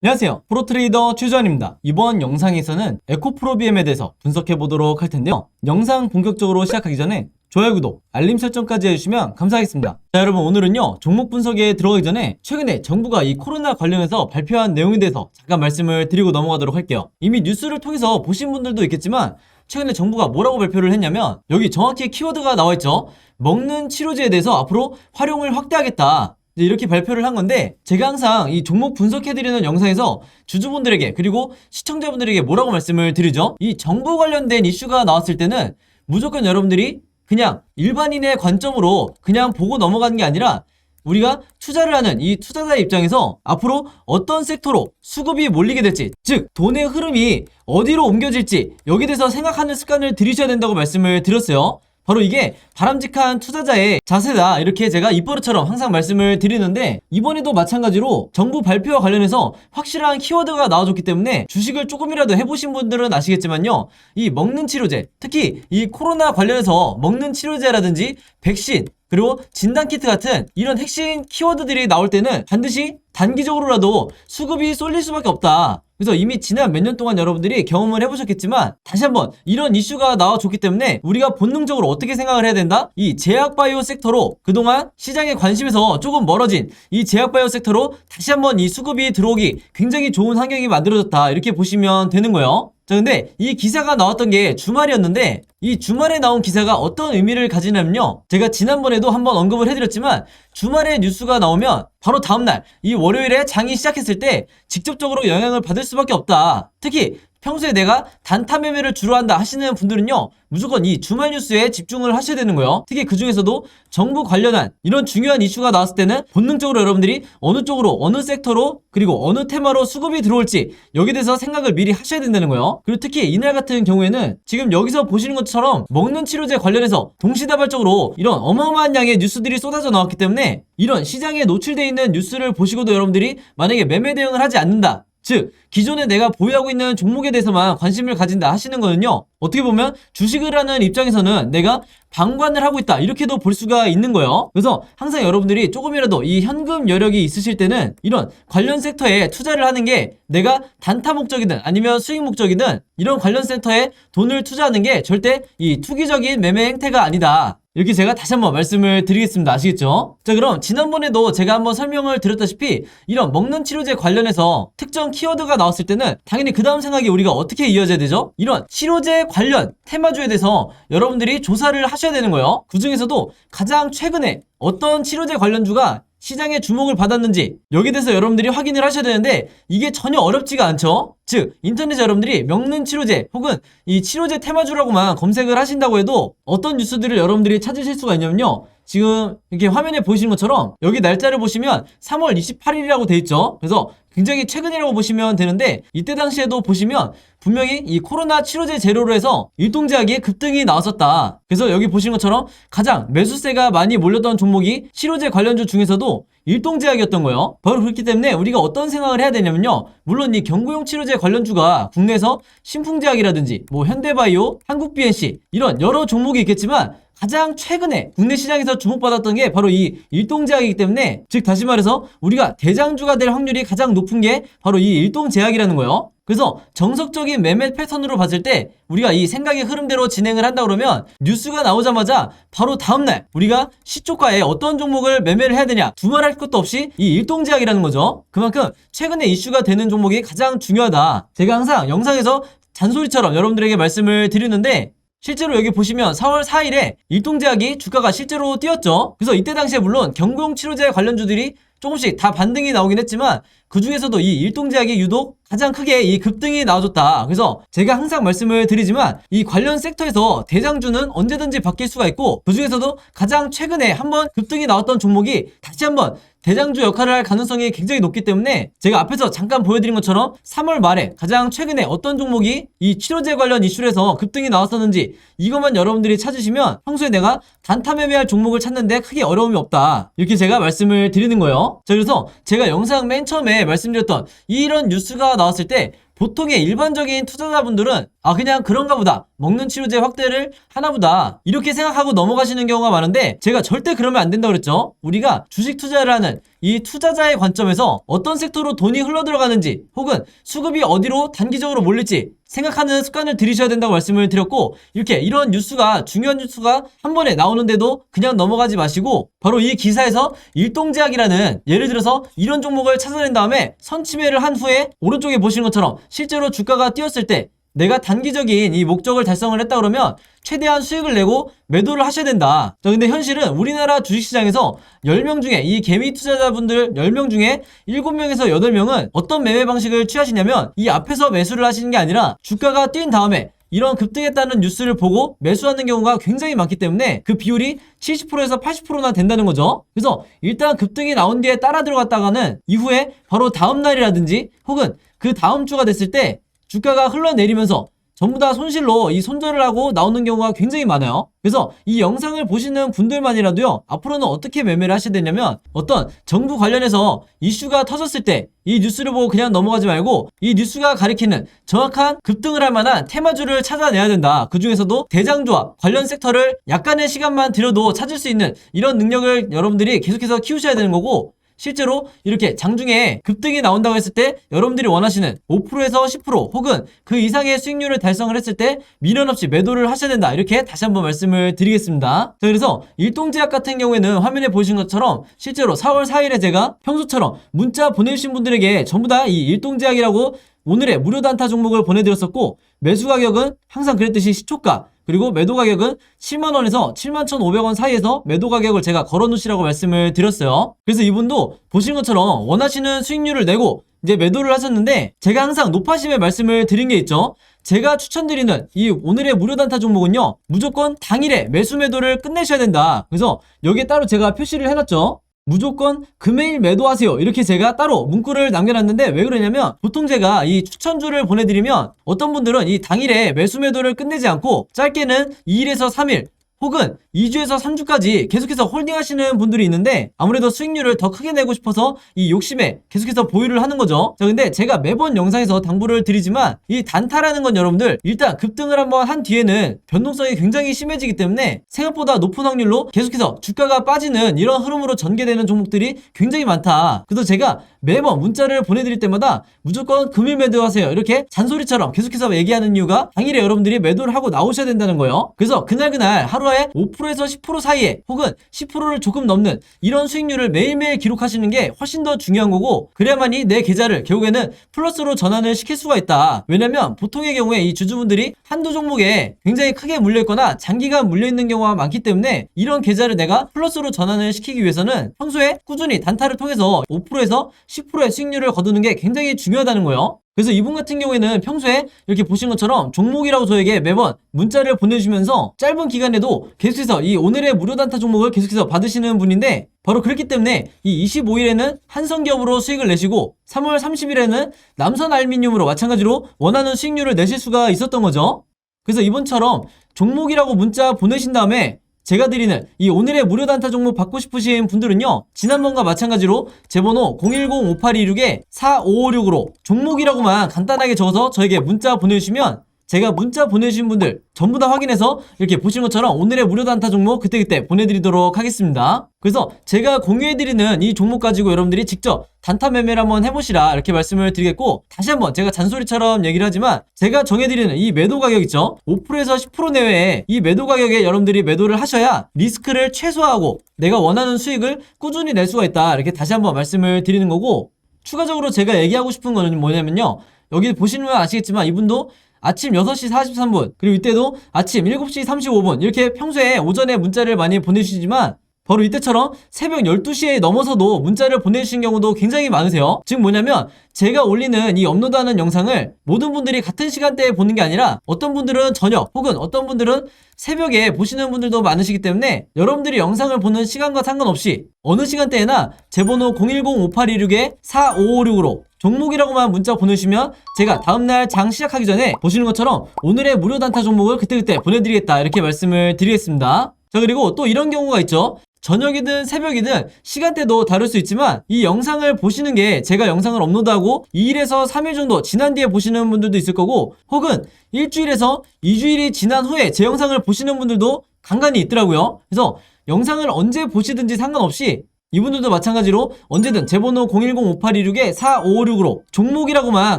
안녕하세요. 프로트레이더 최주환입니다. 이번 영상에서는 에코프로비엠에 대해서 분석해 보도록 할 텐데요. 영상 본격적으로 시작하기 전에 좋아요, 구독, 알림 설정까지 해주시면 감사하겠습니다. 자, 여러분, 오늘은요, 종목 분석에 들어가기 전에 최근에 정부가 이 코로나 관련해서 발표한 내용에 대해서 잠깐 말씀을 드리고 넘어가도록 할게요. 이미 뉴스를 통해서 보신 분들도 있겠지만 최근에 정부가 뭐라고 발표를 했냐면 여기 정확히 키워드가 나와있죠. 먹는 치료제에 대해서 앞으로 활용을 확대하겠다. 이렇게 발표를 한 건데, 제가 항상 이 종목 분석해드리는 영상에서 주주분들에게 그리고 시청자분들에게 뭐라고 말씀을 드리죠? 이 정부 관련된 이슈가 나왔을 때는 무조건 여러분들이 그냥 일반인의 관점으로 그냥 보고 넘어가는 게 아니라 우리가 투자를 하는 이 투자자의 입장에서 앞으로 어떤 섹터로 수급이 몰리게 될지, 즉 돈의 흐름이 어디로 옮겨질지 여기에 대해서 생각하는 습관을 들이셔야 된다고 말씀을 드렸어요. 바로 이게 바람직한 투자자의 자세다, 이렇게 제가 입버릇처럼 항상 말씀을 드리는데, 이번에도 마찬가지로 정부 발표와 관련해서 확실한 키워드가 나와줬기 때문에 주식을 조금이라도 해보신 분들은 아시겠지만요, 이 먹는 치료제, 특히 이 코로나 관련해서 먹는 치료제라든지 백신, 그리고 진단키트 같은 이런 핵심 키워드들이 나올 때는 반드시 단기적으로라도 수급이 쏠릴 수밖에 없다. 그래서 이미 지난 몇 년 동안 여러분들이 경험을 해보셨겠지만 다시 한번 이런 이슈가 나와줬기 때문에 우리가 본능적으로 어떻게 생각을 해야 된다? 이 제약바이오 섹터로 그동안 시장의 관심에서 조금 멀어진 이 제약바이오 섹터로 다시 한번 이 수급이 들어오기 굉장히 좋은 환경이 만들어졌다, 이렇게 보시면 되는 거예요. 자, 근데 이 기사가 나왔던 게 주말이었는데 이 주말에 나온 기사가 어떤 의미를 가지냐면요, 제가 지난번에도 한번 언급을 해드렸지만 주말에 뉴스가 나오면 바로 다음날 이 월요일에 장이 시작했을 때 직접적으로 영향을 받을 수밖에 없다. 특히 평소에 내가 단타 매매를 주로 한다 하시는 분들은요, 무조건 이 주말 뉴스에 집중을 하셔야 되는 거예요. 특히 그 중에서도 정부 관련한 이런 중요한 이슈가 나왔을 때는 본능적으로 여러분들이 어느 쪽으로, 어느 섹터로, 그리고 어느 테마로 수급이 들어올지 여기에 대해서 생각을 미리 하셔야 된다는 거예요. 그리고 특히 이날 같은 경우에는 지금 여기서 보시는 것처럼 먹는 치료제 관련해서 동시다발적으로 이런 어마어마한 양의 뉴스들이 쏟아져 나왔기 때문에 이런 시장에 노출되어 있는 뉴스를 보시고도 여러분들이 만약에 매매 대응을 하지 않는다, 즉 기존에 내가 보유하고 있는 종목에 대해서만 관심을 가진다 하시는 거는요, 어떻게 보면 주식을 하는 입장에서는 내가 방관을 하고 있다, 이렇게도 볼 수가 있는 거예요. 그래서 항상 여러분들이 조금이라도 이 현금 여력이 있으실 때는 이런 관련 섹터에 투자를 하는 게, 내가 단타 목적이든 아니면 수익 목적이든 이런 관련 섹터에 돈을 투자하는 게 절대 이 투기적인 매매 행태가 아니다, 이렇게 제가 다시 한번 말씀을 드리겠습니다. 아시겠죠? 자, 그럼 지난번에도 제가 한번 설명을 드렸다시피 이런 먹는 치료제 관련해서 특정 키워드가 나왔을 때는 당연히 그 다음 생각이 우리가 어떻게 이어져야 되죠? 이런 치료제 관련 테마주에 대해서 여러분들이 조사를 하셔야 되는 거예요. 그 중에서도 가장 최근에 어떤 치료제 관련주가 시장의 주목을 받았는지 여기에 대해서 여러분들이 확인을 하셔야 되는데, 이게 전혀 어렵지가 않죠. 즉 인터넷에 여러분들이 먹는 치료제 혹은 이 치료제 테마주라고만 검색을 하신다고 해도 어떤 뉴스들을 여러분들이 찾으실 수가 있냐면요, 지금 이렇게 화면에 보이시는 것처럼 여기 날짜를 보시면 3월 28일이라고 돼 있죠. 그래서 굉장히 최근이라고 보시면 되는데, 이때 당시에도 보시면 분명히 이 코로나 치료제 재료로 해서 일동제약의 급등이 나왔었다. 그래서 여기 보시는 것처럼 가장 매수세가 많이 몰렸던 종목이 치료제 관련주 중에서도 일동제약이었던 거예요. 바로 그렇기 때문에 우리가 어떤 생각을 해야 되냐면요, 물론 이 경구용 치료제 관련주가 국내에서 신풍제약이라든지 뭐 현대바이오, 한국BNC 이런 여러 종목이 있겠지만 가장 최근에 국내 시장에서 주목받았던 게 바로 이 일동제약이기 때문에, 즉 다시 말해서 우리가 대장주가 될 확률이 가장 높은 게 바로 이 일동제약이라는 거예요. 그래서 정석적인 매매 패턴으로 봤을 때 우리가 이 생각의 흐름대로 진행을 한다 그러면 뉴스가 나오자마자 바로 다음날 우리가 시초가에 어떤 종목을 매매를 해야 되냐 두말할 것도 없이 이 일동제약이라는 거죠. 그만큼 최근에 이슈가 되는 종목이 가장 중요하다. 제가 항상 영상에서 잔소리처럼 여러분들에게 말씀을 드리는데, 실제로 여기 보시면 4월 4일에 일동제약이 주가가 실제로 뛰었죠. 그래서 이때 당시에 물론 경구용 치료제 관련주들이 조금씩 다 반등이 나오긴 했지만 그 중에서도 이 일동제약이 유독 가장 크게 이 급등이 나와줬다. 그래서 제가 항상 말씀을 드리지만 이 관련 섹터에서 대장주는 언제든지 바뀔 수가 있고, 그 중에서도 가장 최근에 한번 급등이 나왔던 종목이 다시 한번 대장주 역할을 할 가능성이 굉장히 높기 때문에 제가 앞에서 잠깐 보여드린 것처럼 3월 말에 가장 최근에 어떤 종목이 이 치료제 관련 이슈에서 급등이 나왔었는지 이것만 여러분들이 찾으시면 평소에 내가 단타 매매할 종목을 찾는데 크게 어려움이 없다, 이렇게 제가 말씀을 드리는 거예요. 자, 그래서 제가 영상 맨 처음에 전에 말씀드렸던 이런 뉴스가 나왔을 때 보통의 일반적인 투자자분들은 그냥 그런가 보다, 먹는 치료제 확대를 하나 보다, 이렇게 생각하고 넘어가시는 경우가 많은데, 제가 절대 그러면 안 된다고 그랬죠. 우리가 주식 투자를 하는 이 투자자의 관점에서 어떤 섹터로 돈이 흘러들어가는지, 혹은 수급이 어디로 단기적으로 몰릴지 생각하는 습관을 들이셔야 된다고 말씀을 드렸고, 이런 뉴스가, 중요한 뉴스가 한 번에 나오는데도 그냥 넘어가지 마시고, 바로 이 기사에서 일동제약이라는, 예를 들어서 이런 종목을 찾아낸 다음에 선침해를 한 후에 오른쪽에 보시는 것처럼 실제로 주가가 뛰었을 때 내가 단기적인 이 목적을 달성을 했다 그러면 최대한 수익을 내고 매도를 하셔야 된다. 근데 현실은 우리나라 주식시장에서 10명 중에, 이 개미 투자자분들 10명 중에 7명에서 8명은 어떤 매매 방식을 취하시냐면, 이 앞에서 매수를 하시는 게 아니라 주가가 뛴 다음에 이런 급등했다는 뉴스를 보고 매수하는 경우가 굉장히 많기 때문에 그 비율이 70%에서 80%나 된다는 거죠. 그래서 일단 급등이 나온 뒤에 따라 들어갔다가는 이후에 바로 다음 날이라든지 혹은 그 다음 주가 됐을 때 주가가 흘러내리면서 전부 다 손실로 이 손절을 하고 나오는 경우가 굉장히 많아요. 그래서 이 영상을 보시는 분들만이라도요, 앞으로는 어떻게 매매를 하셔야 되냐면, 어떤 정부 관련해서 이슈가 터졌을 때 이 뉴스를 보고 그냥 넘어가지 말고 이 뉴스가 가리키는 정확한 급등을 할 만한 테마주를 찾아내야 된다. 그 중에서도 대장주와 관련 섹터를 약간의 시간만 들여도 찾을 수 있는 이런 능력을 여러분들이 계속해서 키우셔야 되는 거고, 실제로 이렇게 장중에 급등이 나온다고 했을 때 여러분들이 원하시는 5%에서 10% 혹은 그 이상의 수익률을 달성을 했을 때 미련 없이 매도를 하셔야 된다. 이렇게 다시 한번 말씀을 드리겠습니다. 자, 그래서 일동제약 같은 경우에는 화면에 보이신 것처럼 실제로 4월 4일에 제가 평소처럼 문자 보내주신 분들에게 전부 다 이 일동제약이라고 오늘의 무료 단타 종목을 보내드렸었고, 매수 가격은 항상 그랬듯이 시초가, 그리고 매도 가격은 7만원에서 71,500원 사이에서 매도 가격을 제가 걸어놓으시라고 말씀을 드렸어요. 그래서 이분도 보신 것처럼 원하시는 수익률을 내고 이제 매도를 하셨는데, 제가 항상 높아심에 말씀을 드린 게 있죠. 제가 추천드리는 이 오늘의 무료 단타 종목은요, 무조건 당일에 매수 매도를 끝내셔야 된다. 그래서 여기에 따로 제가 표시를 해놨죠. 무조건 금요일 매도하세요. 이렇게 제가 따로 문구를 남겨놨는데, 왜 그러냐면 보통 제가 이 추천주를 보내드리면 어떤 분들은 이 당일에 매수 매도를 끝내지 않고 짧게는 2일에서 3일 혹은 2주에서 3주까지 계속해서 홀딩하시는 분들이 있는데, 아무래도 수익률을 더 크게 내고 싶어서 이 욕심에 계속해서 보유를 하는 거죠. 자, 근데 제가 매번 영상에서 당부를 드리지만 이 단타라는 건 여러분들 일단 급등을 한번 한 뒤에는 변동성이 굉장히 심해지기 때문에 생각보다 높은 확률로 계속해서 주가가 빠지는 이런 흐름으로 전개되는 종목들이 굉장히 많다. 그래서 제가 매번 문자를 보내드릴 때마다 무조건 금일 매도하세요 이렇게 잔소리처럼 계속해서 얘기하는 이유가, 당일에 여러분들이 매도를 하고 나오셔야 된다는 거예요. 그래서 그날 하루에 5%에서 10% 사이에 혹은 10%를 조금 넘는 이런 수익률을 매일매일 기록하시는 게 훨씬 더 중요한 거고, 그래야만이 내 계좌를 결국에는 플러스로 전환을 시킬 수가 있다. 왜냐면 보통의 경우에 이 주주분들이 한두 종목에 굉장히 크게 물려있거나 장기간 물려있는 경우가 많기 때문에, 이런 계좌를 내가 플러스로 전환을 시키기 위해서는 평소에 꾸준히 단타를 통해서 5%에서 10%의 수익률을 거두는 게 굉장히 중요하다는 거예요. 그래서 이분 같은 경우에는 평소에 이렇게 보신 것처럼 종목이라고 저에게 매번 문자를 보내주시면서 짧은 기간에도 계속해서 이 오늘의 무료 단타 종목을 계속해서 받으시는 분인데, 바로 그렇기 때문에 이 25일에는 한성기업으로 수익을 내시고 3월 30일에는 남선알미늄으로 마찬가지로 원하는 수익률을 내실 수가 있었던 거죠. 그래서 이번처럼 종목이라고 문자 보내신 다음에 제가 드리는 이 오늘의 무료 단타 종목 받고 싶으신 분들은요, 지난번과 마찬가지로 제 번호 010-5826-4556으로 종목이라고만 간단하게 적어서 저에게 문자 보내주시면 제가 문자 보내주신 분들 전부 다 확인해서 이렇게 보시는 것처럼 오늘의 무료 단타 종목 그때그때 보내드리도록 하겠습니다. 그래서 제가 공유해드리는 이 종목 가지고 여러분들이 직접 단타 매매를 한번 해보시라 이렇게 말씀을 드리겠고, 다시 한번 제가 잔소리처럼 얘기를 하지만 제가 정해드리는 이 매도 가격 있죠, 5%에서 10% 내외에 이 매도 가격에 여러분들이 매도를 하셔야 리스크를 최소화하고 내가 원하는 수익을 꾸준히 낼 수가 있다. 이렇게 다시 한번 말씀을 드리는 거고, 추가적으로 제가 얘기하고 싶은 거는 뭐냐면요, 여기 보시면 아시겠지만 이분도 아침 6시 43분 그리고 이때도 아침 7시 35분 이렇게 평소에 오전에 문자를 많이 보내주시지만, 바로 이때처럼 새벽 12시에 넘어서도 문자를 보내주신 경우도 굉장히 많으세요. 즉 뭐냐면 제가 올리는 이 업로드하는 영상을 모든 분들이 같은 시간대에 보는 게 아니라 어떤 분들은 저녁 혹은 어떤 분들은 새벽에 보시는 분들도 많으시기 때문에, 여러분들이 영상을 보는 시간과 상관없이 어느 시간대에나 제 번호 010-5826-4556으로 종목이라고만 문자 보내주시면 제가 다음날 장 시작하기 전에 보시는 것처럼 오늘의 무료 단타 종목을 그때그때 보내드리겠다 이렇게 말씀을 드리겠습니다. 자, 그리고 또 이런 경우가 있죠. 저녁이든 새벽이든 시간대도 다를 수 있지만 이 영상을 보시는 게 제가 영상을 업로드하고 2일에서 3일 정도 지난 뒤에 보시는 분들도 있을 거고 혹은 일주일에서 2주일이 지난 후에 제 영상을 보시는 분들도 간간히 있더라고요. 그래서 영상을 언제 보시든지 상관없이 이분들도 마찬가지로 언제든 제 번호 010-5826-4556으로 종목이라고만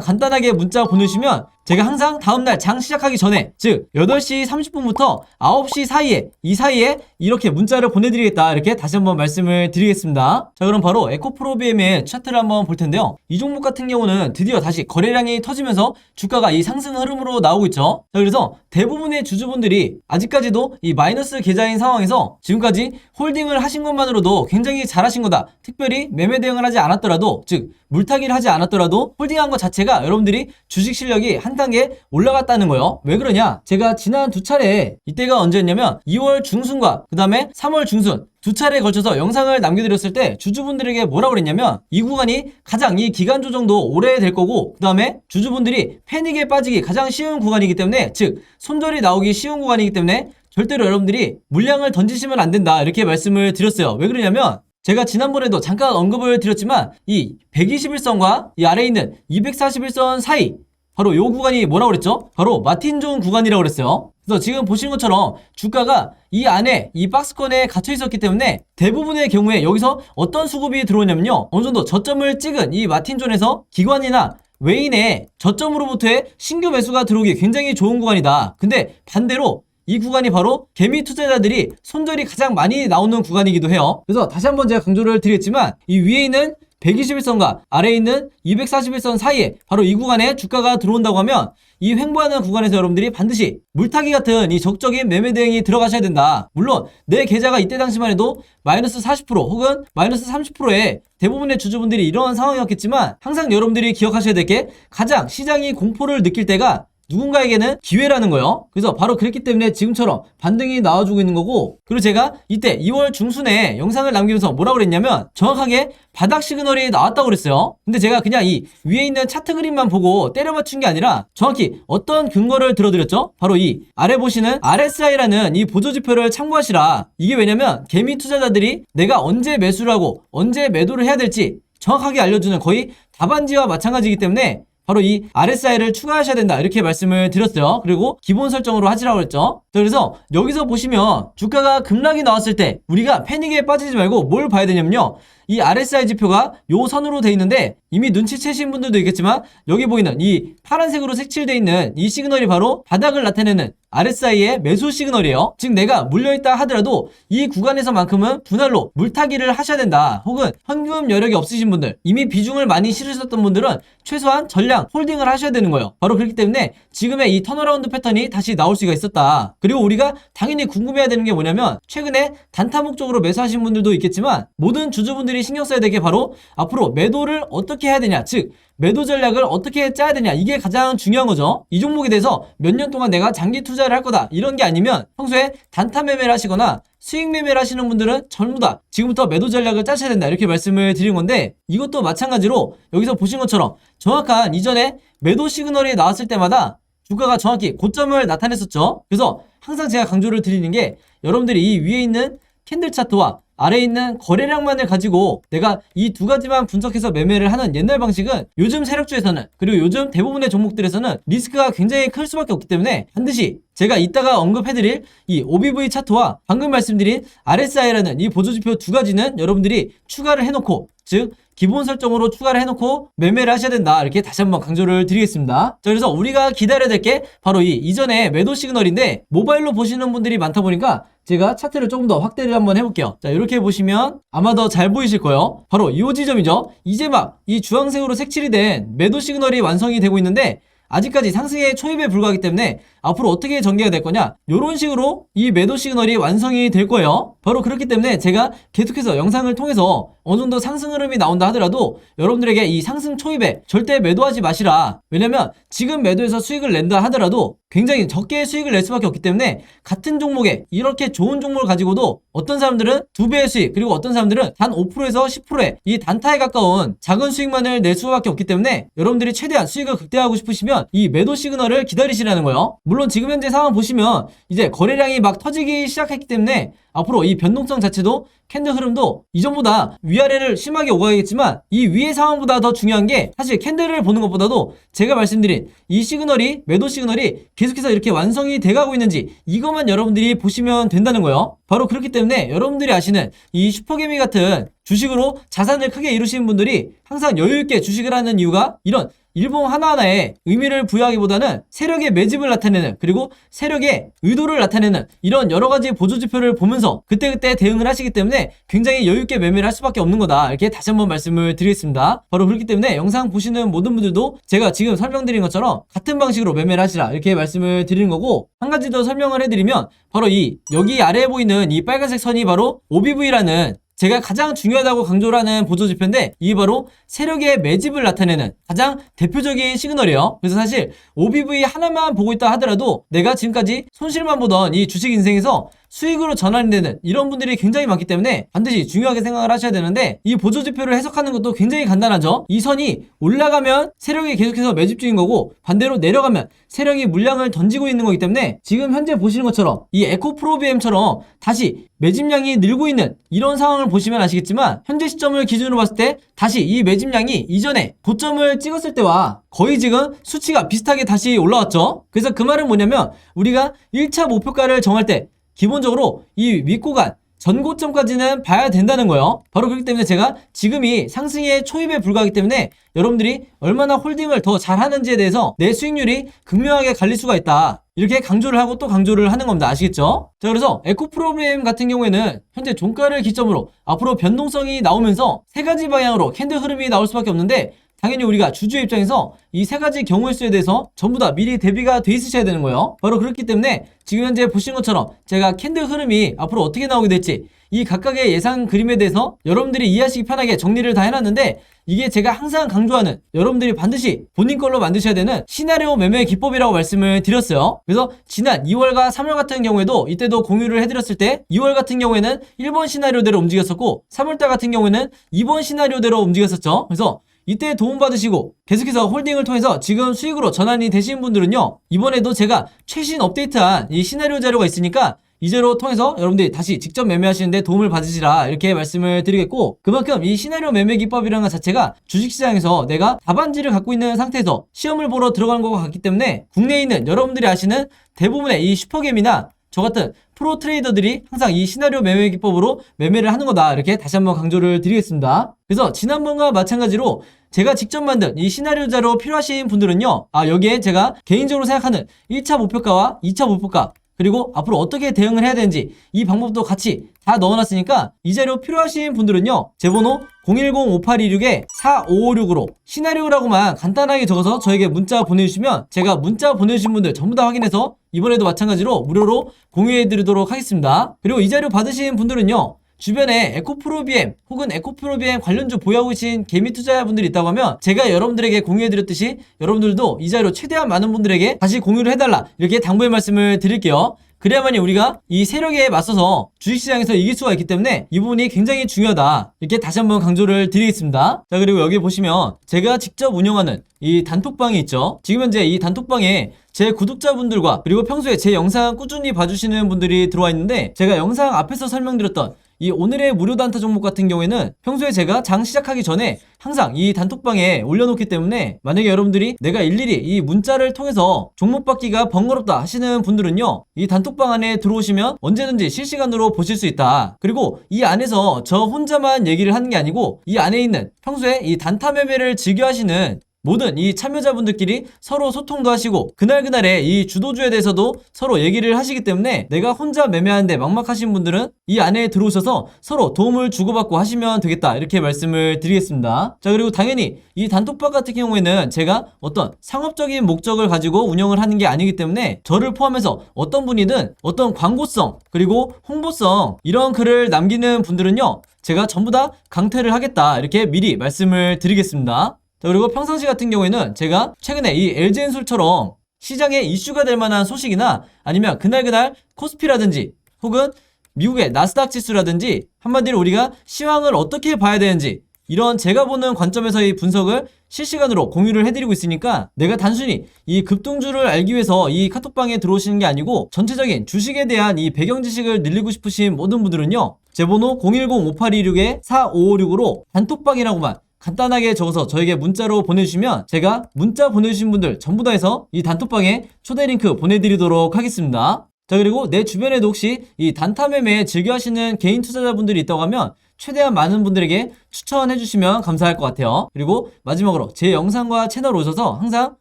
간단하게 문자 보내주시면 제가 항상 다음날 장 시작하기 전에 즉 8시 30분부터 9시 사이에 이 사이에 이렇게 문자를 보내드리겠다 이렇게 다시 한번 말씀을 드리겠습니다. 자 그럼 바로 에코프로비엠의 차트를 한번 볼 텐데요. 이 종목 같은 경우는 드디어 다시 거래량이 터지면서 주가가 이 상승 흐름으로 나오고 있죠. 자 그래서 대부분의 주주분들이 아직까지도 이 마이너스 계좌인 상황에서 지금까지 홀딩을 하신 것만으로도 굉장히 잘하신 거다. 특별히 매매 대응을 하지 않았더라도 즉 물타기를 하지 않았더라도 홀딩한 것 자체가 여러분들이 주식 실력이 한 단계 올라갔다는 거예요. 왜 그러냐? 제가 지난 두 차례 이때가 언제였냐면 2월 중순과 그 다음에 3월 중순 두 차례에 걸쳐서 영상을 남겨드렸을 때 주주분들에게 뭐라 그랬냐면 이 구간이 가장 이 기간 조정도 오래 될 거고 그 다음에 주주분들이 패닉에 빠지기 가장 쉬운 구간이기 때문에 즉 손절이 나오기 쉬운 구간이기 때문에 절대로 여러분들이 물량을 던지시면 안 된다 이렇게 말씀을 드렸어요. 왜 그러냐면 제가 지난번에도 잠깐 언급을 드렸지만 이 121선과 이 아래에 있는 241선 사이 바로 요 구간이 뭐라고 그랬죠? 바로 마틴존 구간이라고 그랬어요. 그래서 지금 보시는 것처럼 주가가 이 안에 이 박스권에 갇혀 있었기 때문에 대부분의 경우에 여기서 어떤 수급이 들어오냐면요. 어느 정도 저점을 찍은 이 마틴존에서 기관이나 외인의 저점으로부터의 신규 매수가 들어오기 굉장히 좋은 구간이다. 근데 반대로 이 구간이 바로 개미 투자자들이 손절이 가장 많이 나오는 구간이기도 해요. 그래서 다시 한번 제가 강조를 드리겠지만 이 위에 있는 121선과 아래에 있는 241선 사이에 바로 이 구간에 주가가 들어온다고 하면 이 횡보하는 구간에서 여러분들이 반드시 물타기 같은 이 적극적인 매매 대응이 들어가셔야 된다. 물론 내 계좌가 이때 당시만 해도 마이너스 40% 혹은 마이너스 30%의 대부분의 주주분들이 이런 상황이었겠지만 항상 여러분들이 기억하셔야 될 게 가장 시장이 공포를 느낄 때가 누군가에게는 기회라는 거예요. 그래서 바로 그랬기 때문에 지금처럼 반등이 나와주고 있는 거고 그리고 제가 이때 2월 중순에 영상을 남기면서 뭐라고 그랬냐면 정확하게 바닥 시그널이 나왔다고 그랬어요. 근데 제가 그냥 이 위에 있는 차트 그림만 보고 때려 맞춘 게 아니라 정확히 어떤 근거를 들어드렸죠? 바로 이 아래 보시는 RSI라는 이 보조지표를 참고하시라. 이게 왜냐면 개미 투자자들이 내가 언제 매수를 하고 언제 매도를 해야 될지 정확하게 알려주는 거의 답안지와 마찬가지이기 때문에 바로 이 RSI를 추가하셔야 된다 이렇게 말씀을 드렸어요. 그리고 기본 설정으로 하시라고 했죠. 그래서 여기서 보시면 주가가 급락이 나왔을 때 우리가 패닉에 빠지지 말고 뭘 봐야 되냐면요. 이 RSI 지표가 요 선으로 돼 있는데 이미 눈치채신 분들도 있겠지만 여기 보이는 이 파란색으로 색칠되어 있는 이 시그널이 바로 바닥을 나타내는 RSI의 매수 시그널이에요. 즉 내가 물려있다 하더라도 이 구간에서만큼은 분할로 물타기를 하셔야 된다. 혹은 현금 여력이 없으신 분들 이미 비중을 많이 실으셨던 분들은 최소한 전량 홀딩을 하셔야 되는 거예요. 바로 그렇기 때문에 지금의 이 턴어라운드 패턴이 다시 나올 수가 있었다. 그리고 우리가 당연히 궁금해야 되는 게 뭐냐면 최근에 단타 목적으로 매수하신 분들도 있겠지만 모든 주주분들이 신경 써야 될 게 바로 앞으로 매도를 어떻게 해야 되냐 즉 매도 전략을 어떻게 짜야 되냐 이게 가장 중요한 거죠. 이 종목에 대해서 몇 년 동안 내가 장기 투자를 할 거다 이런 게 아니면 평소에 단타 매매를 하시거나 수익 매매를 하시는 분들은 전부 다 지금부터 매도 전략을 짜셔야 된다 이렇게 말씀을 드린 건데 이것도 마찬가지로 여기서 보신 것처럼 정확한 이전에 매도 시그널이 나왔을 때마다 주가가 정확히 고점을 나타냈었죠. 그래서 항상 제가 강조를 드리는 게 여러분들이 이 위에 있는 캔들 차트와 아래에 있는 거래량만을 가지고 내가 이 두 가지만 분석해서 매매를 하는 옛날 방식은 요즘 세력주에서는 그리고 요즘 대부분의 종목들에서는 리스크가 굉장히 클 수밖에 없기 때문에 반드시 제가 이따가 언급해드릴 이 OBV 차트와 방금 말씀드린 RSI라는 이 보조지표 두 가지는 여러분들이 추가를 해놓고 즉 기본 설정으로 추가를 해놓고 매매를 하셔야 된다 이렇게 다시 한번 강조를 드리겠습니다. 자 그래서 우리가 기다려야 될 게 바로 이 이전의 매도 시그널인데 모바일로 보시는 분들이 많다 보니까 제가 차트를 조금 더 확대를 한번 해볼게요. 자 이렇게 보시면 아마 더 잘 보이실 거예요. 바로 이 지점이죠. 이제 막 이 주황색으로 색칠이 된 매도 시그널이 완성이 되고 있는데 아직까지 상승의 초입에 불과하기 때문에 앞으로 어떻게 전개가 될 거냐 이런 식으로 이 매도 시그널이 완성이 될 거예요. 바로 그렇기 때문에 제가 계속해서 영상을 통해서 어느 정도 상승 흐름이 나온다 하더라도 여러분들에게 이 상승 초입에 절대 매도하지 마시라. 왜냐면 지금 매도해서 수익을 낸다 하더라도 굉장히 적게 수익을 낼 수밖에 없기 때문에 같은 종목에 이렇게 좋은 종목을 가지고도 어떤 사람들은 2배의 수익 그리고 어떤 사람들은 단 5%에서 10%의 이 단타에 가까운 작은 수익만을 낼 수밖에 없기 때문에 여러분들이 최대한 수익을 극대화하고 싶으시면 이 매도 시그널을 기다리시라는 거예요. 물론 지금 현재 상황 보시면 이제 거래량이 막 터지기 시작했기 때문에 앞으로 이 변동성 자체도 캔들 흐름도 이전보다 위아래를 심하게 오가겠지만 이 위의 상황보다 더 중요한 게 사실 캔들을 보는 것보다도 제가 말씀드린 이 시그널이 매도 시그널이 계속해서 이렇게 완성이 돼가고 있는지 이것만 여러분들이 보시면 된다는 거예요. 바로 그렇기 때문에 여러분들이 아시는 이 슈퍼개미 같은 주식으로 자산을 크게 이루시는 분들이 항상 여유있게 주식을 하는 이유가 이런 일봉 하나하나에 의미를 부여하기보다는 세력의 매집을 나타내는 그리고 세력의 의도를 나타내는 이런 여러가지 보조지표를 보면서 그때그때 대응을 하시기 때문에 굉장히 여유있게 매매를 할 수밖에 없는 거다. 이렇게 다시 한번 말씀을 드리겠습니다. 바로 그렇기 때문에 영상 보시는 모든 분들도 제가 지금 설명드린 것처럼 같은 방식으로 매매를 하시라 이렇게 말씀을 드리는 거고, 한 가지 더 설명을 해드리면 바로 이 여기 아래에 보이는 이 빨간색 선이 바로 OBV라는 제가 가장 중요하다고 강조를 하는 보조지표인데 이게 바로 세력의 매집을 나타내는 가장 대표적인 시그널이에요. 그래서 사실 OBV 하나만 보고 있다 하더라도 내가 지금까지 손실만 보던 이 주식 인생에서 수익으로 전환이 되는 이런 분들이 굉장히 많기 때문에 반드시 중요하게 생각을 하셔야 되는데, 이 보조지표를 해석하는 것도 굉장히 간단하죠. 이 선이 올라가면 세력이 계속해서 매집 중인 거고 반대로 내려가면 세력이 물량을 던지고 있는 거기 때문에 지금 현재 보시는 것처럼 이 에코프로비엠처럼 다시 매집량이 늘고 있는 이런 상황을 보시면 아시겠지만 현재 시점을 기준으로 봤을 때 다시 이 매집량이 이전에 고점을 찍었을 때와 거의 지금 수치가 비슷하게 다시 올라왔죠. 그래서 그 말은 뭐냐면 우리가 1차 목표가를 정할 때 기본적으로 이 윗구간 전고점까지는 봐야 된다는 거예요. 바로 그렇기 때문에 제가 지금이 상승의 초입에 불과하기 때문에 여러분들이 얼마나 홀딩을 더 잘하는지에 대해서 내 수익률이 극명하게 갈릴 수가 있다. 이렇게 강조를 하고 또 강조를 하는 겁니다. 아시겠죠? 자, 그래서 에코프로비엠 같은 경우에는 현재 종가를 기점으로 앞으로 변동성이 나오면서 세 가지 방향으로 캔들 흐름이 나올 수밖에 없는데, 당연히 우리가 주주의 입장에서 이 세 가지 경우의 수에 대해서 전부 다 미리 대비가 돼 있으셔야 되는 거예요. 바로 그렇기 때문에 지금 현재 보신 것처럼 제가 캔들 흐름이 앞으로 어떻게 나오게 될지 이 각각의 예상 그림에 대해서 여러분들이 이해하시기 편하게 정리를 다 해놨는데, 이게 제가 항상 강조하는 여러분들이 반드시 본인 걸로 만드셔야 되는 시나리오 매매 기법이라고 말씀을 드렸어요. 그래서 지난 2월과 3월 같은 경우에도 이때도 공유를 해드렸을 때 2월 같은 경우에는 1번 시나리오대로 움직였었고 3월달 같은 경우에는 2번 시나리오대로 움직였었죠. 그래서 이때 도움받으시고 계속해서 홀딩을 통해서 지금 수익으로 전환이 되신 분들은요, 이번에도 제가 최신 업데이트한 이 시나리오 자료가 있으니까 이 자료 통해서 여러분들이 다시 직접 매매하시는데 도움을 받으시라 이렇게 말씀을 드리겠고, 그만큼 이 시나리오 매매 기법이라는 것 자체가 주식시장에서 내가 답안지를 갖고 있는 상태에서 시험을 보러 들어가는 것과 같기 때문에 국내에 있는 여러분들이 아시는 대부분의 이 슈퍼겜이나 저 같은 프로 트레이더들이 항상 이 시나리오 매매 기법으로 매매를 하는 거다. 이렇게 다시 한번 강조를 드리겠습니다. 그래서 지난번과 마찬가지로 제가 직접 만든 이 시나리오 자료 필요하신 분들은요, 여기에 제가 개인적으로 생각하는 1차 목표가와 2차 목표가 그리고 앞으로 어떻게 대응을 해야 되는지 이 방법도 같이 다 넣어놨으니까 이 자료 필요하신 분들은요, 제 번호 010-5826-4556으로 시나리오라고만 간단하게 적어서 저에게 문자 보내주시면 제가 문자 보내주신 분들 전부 다 확인해서 이번에도 마찬가지로 무료로 공유해드리도록 하겠습니다. 그리고 이 자료 받으신 분들은요, 주변에 에코프로비엠 혹은 에코프로비엠 관련주 보유하고 계신 개미 투자자분들이 있다고 하면 제가 여러분들에게 공유해드렸듯이 여러분들도 이 자료 최대한 많은 분들에게 다시 공유를 해달라 이렇게 당부의 말씀을 드릴게요. 그래야만이 우리가 이 세력에 맞서서 주식시장에서 이길 수가 있기 때문에 이 부분이 굉장히 중요하다 이렇게 다시 한번 강조를 드리겠습니다. 자, 그리고 여기 보시면 제가 직접 운영하는 이 단톡방이 있죠. 지금 현재 이 단톡방에 제 구독자분들과 그리고 평소에 제 영상 꾸준히 봐주시는 분들이 들어와 있는데, 제가 영상 앞에서 설명드렸던 이 오늘의 무료 단타 종목 같은 경우에는 평소에 제가 장 시작하기 전에 항상 이 단톡방에 올려놓기 때문에 만약에 여러분들이 내가 일일이 이 문자를 통해서 종목 받기가 번거롭다 하시는 분들은요, 이 단톡방 안에 들어오시면 언제든지 실시간으로 보실 수 있다. 그리고 이 안에서 저 혼자만 얘기를 하는 게 아니고 이 안에 있는 평소에 이 단타 매매를 즐겨 하시는 모든 이 참여자분들끼리 서로 소통도 하시고 그날그날의 이 주도주에 대해서도 서로 얘기를 하시기 때문에 내가 혼자 매매하는데 막막하신 분들은 이 안에 들어오셔서 서로 도움을 주고받고 하시면 되겠다 이렇게 말씀을 드리겠습니다. 자, 그리고 당연히 이 단톡방 같은 경우에는 제가 어떤 상업적인 목적을 가지고 운영을 하는 게 아니기 때문에 저를 포함해서 어떤 분이든 어떤 광고성 그리고 홍보성 이런 글을 남기는 분들은요, 제가 전부 다 강퇴를 하겠다 이렇게 미리 말씀을 드리겠습니다. 자, 그리고 평상시 같은 경우에는 제가 최근에 이 LG엔솔처럼 시장에 이슈가 될 만한 소식이나 아니면 그날 코스피라든지 혹은 미국의 나스닥 지수라든지 한마디로 우리가 시황을 어떻게 봐야 되는지 이런 제가 보는 관점에서의 분석을 실시간으로 공유를 해드리고 있으니까 내가 단순히 이 급등주를 알기 위해서 이 카톡방에 들어오시는 게 아니고 전체적인 주식에 대한 이 배경 지식을 늘리고 싶으신 모든 분들은요, 제 번호 010-5826-4556으로 단톡방이라고만 간단하게 적어서 저에게 문자로 보내주시면 제가 문자 보내주신 분들 전부 다 해서 이 단톡방에 초대 링크 보내드리도록 하겠습니다. 자, 그리고 내 주변에도 혹시 이 단타 매매 즐겨 하시는 개인 투자자분들이 있다고 하면 최대한 많은 분들에게 추천해 주시면 감사할 것 같아요. 그리고 마지막으로 제 영상과 채널 오셔서 항상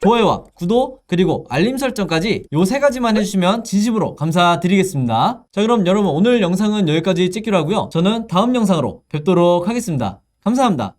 좋아요와 구독 그리고 알림 설정까지 요 3가지만 해주시면 진심으로 감사드리겠습니다. 자, 그럼 여러분 오늘 영상은 여기까지 찍기로 하고요. 저는 다음 영상으로 뵙도록 하겠습니다. 감사합니다.